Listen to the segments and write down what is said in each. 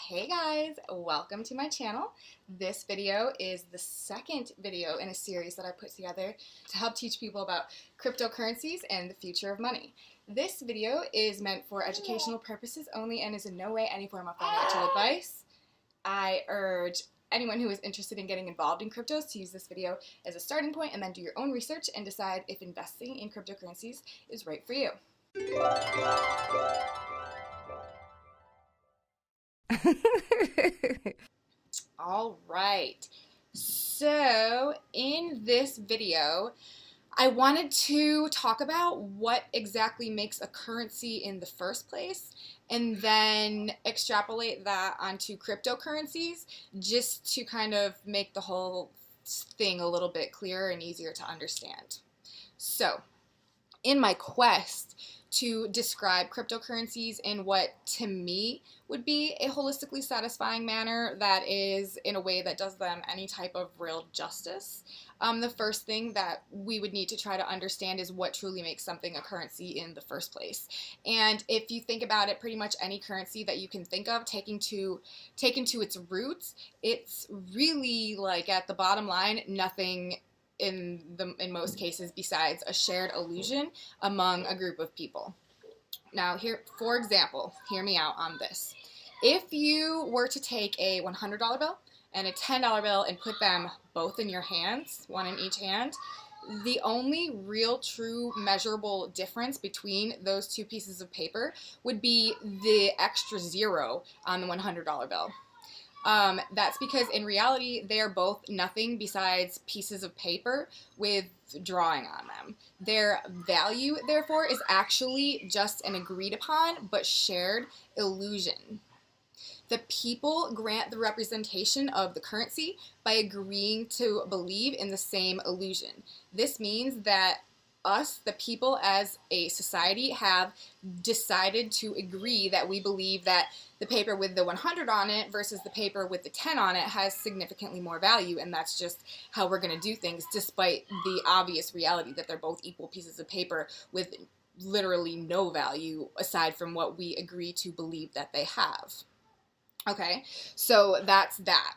Hey guys, welcome to my channel. This video is the second video in a series that I put together to help teach people about cryptocurrencies and the future of money. This video is meant for educational purposes only and is in no way any form of financial advice. I urge anyone who is interested in getting involved in cryptos to use this video as a starting point and then do your own research and decide if investing in cryptocurrencies is right for you. All right, so in this video, I wanted to talk about what exactly makes a currency in the first place and then extrapolate that onto cryptocurrencies just to kind of make the whole thing a little bit clearer and easier to understand. So, in my quest to describe cryptocurrencies in what to me would be a holistically satisfying manner that is in a way that does them any type of real justice, the first thing that we would need to try to understand is what truly makes something a currency in the first place. And if you think about it, pretty much any currency that you can think of, taken to its roots, it's really like at the bottom line, nothing in most cases besides a shared illusion among a group of people. Now here, for example, hear me out on this. If you were to take a $100 bill and a $10 bill and put them both in your hands, one in each hand, the only real true measurable difference between those two pieces of paper would be the extra zero on the $100 bill. That's because in reality, they are both nothing besides pieces of paper with drawing on them. Their value, therefore, is actually just an agreed upon but shared illusion. The people grant the representation of the currency by agreeing to believe in the same illusion. This means that us, the people as a society, have decided to agree that we believe that the paper with the 100 on it versus the paper with the 10 on it has significantly more value, and that's just how we're going to do things, despite the obvious reality that they're both equal pieces of paper with literally no value aside from what we agree to believe that they have. Okay, so that's that.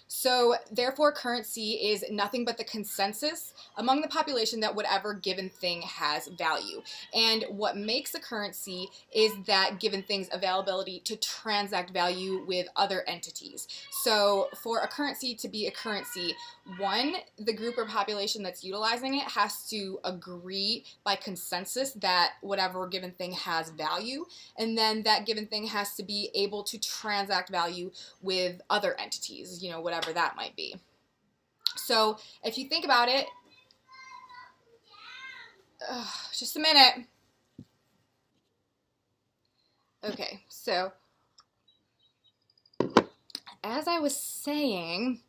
So, therefore, currency is nothing but the consensus among the population that whatever given thing has value. And what makes a currency is that given thing's availability to transact value with other entities. So, for a currency to be a currency, one, the group or population that's utilizing it has to agree by consensus that whatever given thing has value, and then that given thing has to be able to transact value with other entities, you know, whatever that might be. So if you think about it, just a minute. Okay, so as I was saying,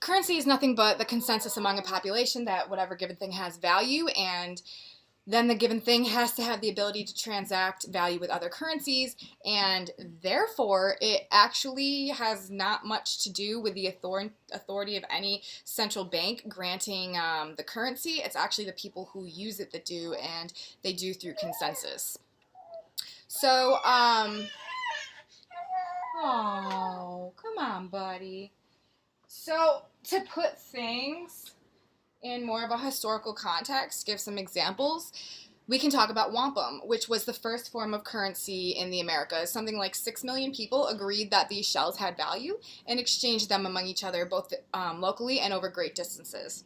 currency is nothing but the consensus among a population that whatever given thing has value, and then the given thing has to have the ability to transact value with other currencies, and therefore it actually has not much to do with the authority of any central bank granting the currency. It's actually the people who use it that do, and they do through consensus. So, oh, come on, buddy. So, to put things in more of a historical context, give some examples, we can talk about wampum, which was the first form of currency in the Americas. Something like 6 million people agreed that these shells had value and exchanged them among each other, both locally and over great distances.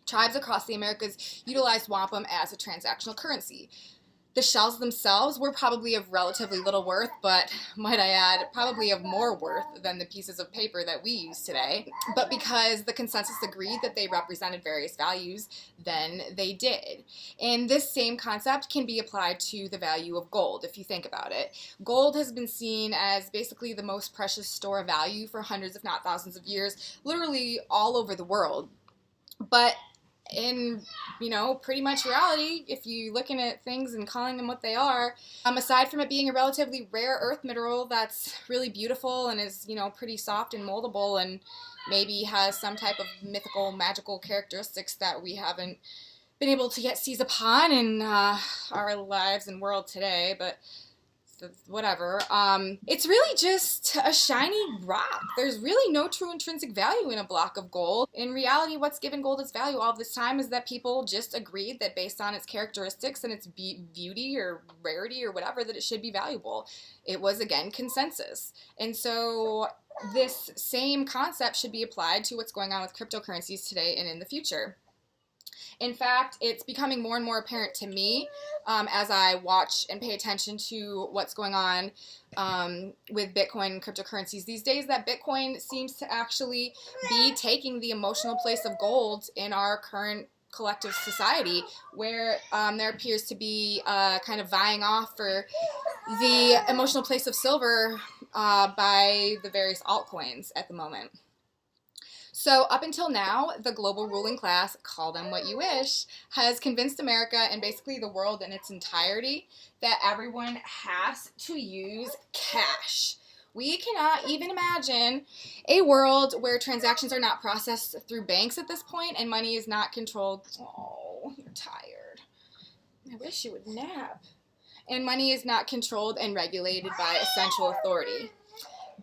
Tribes across the Americas utilized wampum as a transactional currency. The shells themselves were probably of relatively little worth, but might I add, probably of more worth than the pieces of paper that we use today. But because the consensus agreed that they represented various values, then they did. And this same concept can be applied to the value of gold, if you think about it. Gold has been seen as basically the most precious store of value for hundreds, if not thousands of years, literally all over the world. But in, you know, pretty much reality, if you're looking at things and calling them what they are, aside from it being a relatively rare earth mineral that's really beautiful and is, you know, pretty soft and moldable and maybe has some type of mythical, magical characteristics that we haven't been able to seize upon in our lives and world today, but whatever. It's really just a shiny rock. There's really no true intrinsic value in a block of gold. In reality, what's given gold its value all this time is that people just agreed that based on its characteristics and its beauty or rarity or whatever, that it should be valuable. It was, again, consensus. And so this same concept should be applied to what's going on with cryptocurrencies today and in the future. In fact, it's becoming more and more apparent to me as I watch and pay attention to what's going on with Bitcoin and cryptocurrencies these days that Bitcoin seems to actually be taking the emotional place of gold in our current collective society, where there appears to be kind of vying off for the emotional place of silver by the various altcoins at the moment. So up until now, the global ruling class, call them what you wish, has convinced America and basically the world in its entirety that everyone has to use cash. We cannot even imagine a world where transactions are not processed through banks at this point and money is not controlled. Oh, you're tired. I wish you would nap. And money is not controlled and regulated by a central authority.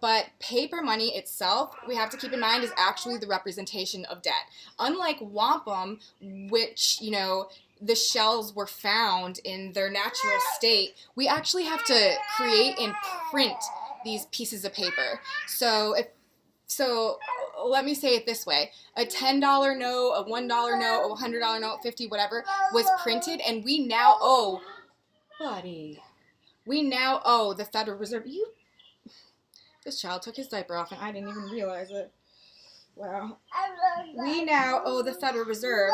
But paper money itself, we have to keep in mind, is actually the representation of debt. Unlike wampum, which, you know, the shells were found in their natural state, we actually have to create and print these pieces of paper. So let me say it this way. A $10 note, a $1 note, a $100 note, 50, whatever, was printed, and we now owe, buddy, we now owe the Federal Reserve. This child took his diaper off and I didn't even realize it. Wow. We now owe the Federal Reserve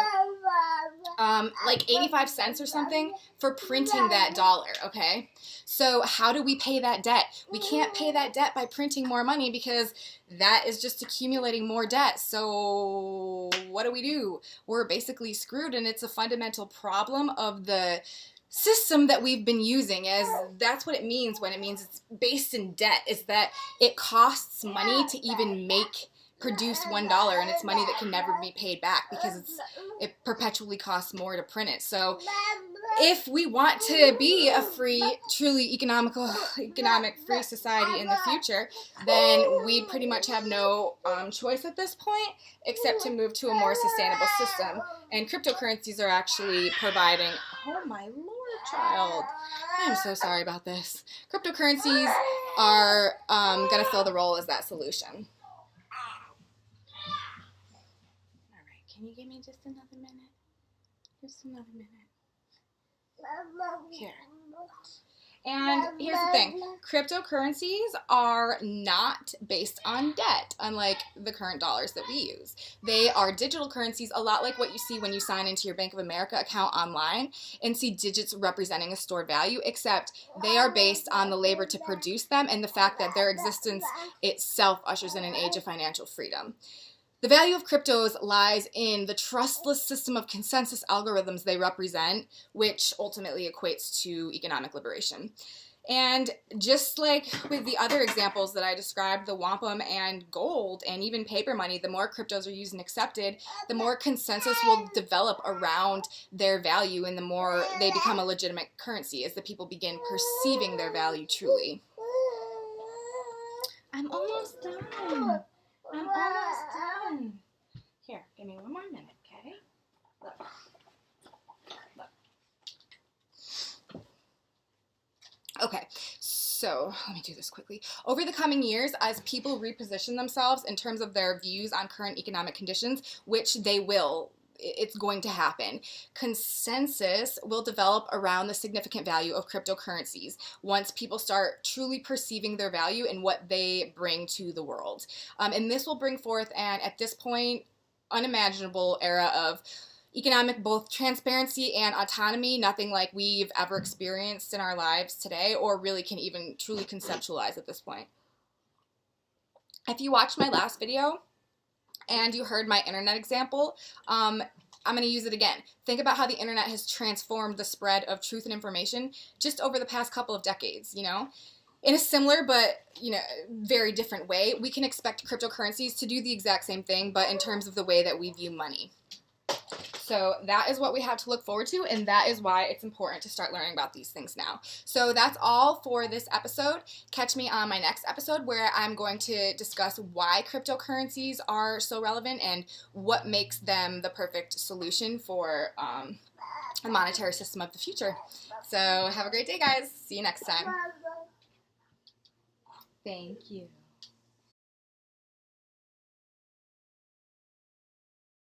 like 85 cents or something for printing that dollar, okay? So how do we pay that debt? We can't pay that debt by printing more money because that is just accumulating more debt. So what do? We're basically screwed, and it's a fundamental problem of the system that we've been using, as that's what it means when it means it's based in debt, is that it costs money to even produce $1, and it's money that can never be paid back because it perpetually costs more to print it. So if we want to be a free, truly economic free society in the future, then we pretty much have no choice at this point except to move to a more sustainable system. And cryptocurrencies are actually providing, oh my lord, child, I'm so sorry about this. Cryptocurrencies are going to fill the role as that solution. All right, can you give me just another minute? Just another minute. Here. And here's the thing. Cryptocurrencies are not based on debt, unlike the current dollars that we use. They are digital currencies, a lot like what you see when you sign into your Bank of America account online and see digits representing a stored value, except they are based on the labor to produce them and the fact that their existence itself ushers in an age of financial freedom. The value of cryptos lies in the trustless system of consensus algorithms they represent, which ultimately equates to economic liberation. And just like with the other examples that I described, the wampum and gold and even paper money, the more cryptos are used and accepted, the more consensus will develop around their value and the more they become a legitimate currency as the people begin perceiving their value truly. I'm almost done. I'm almost done. Here, give me one more minute, okay? Look. Okay, so let me do this quickly. Over the coming years, as people reposition themselves in terms of their views on current economic conditions, which they will, it's going to happen, consensus will develop around the significant value of cryptocurrencies once people start truly perceiving their value and what they bring to the world. And this will bring forth an, at this point, unimaginable era of economic both transparency and autonomy, nothing like we've ever experienced in our lives today or really can even truly conceptualize at this point. If you watched my last video and you heard my internet example, I'm going to use it again. Think about how the internet has transformed the spread of truth and information just over the past couple of decades, you know? In a similar but, you know, very different way, we can expect cryptocurrencies to do the exact same thing, but in terms of the way that we view money. So that is what we have to look forward to, and that is why it's important to start learning about these things now. So that's all for this episode. Catch me on my next episode where I'm going to discuss why cryptocurrencies are so relevant and what makes them the perfect solution for a monetary system of the future. So have a great day, guys. See you next time. Thank you.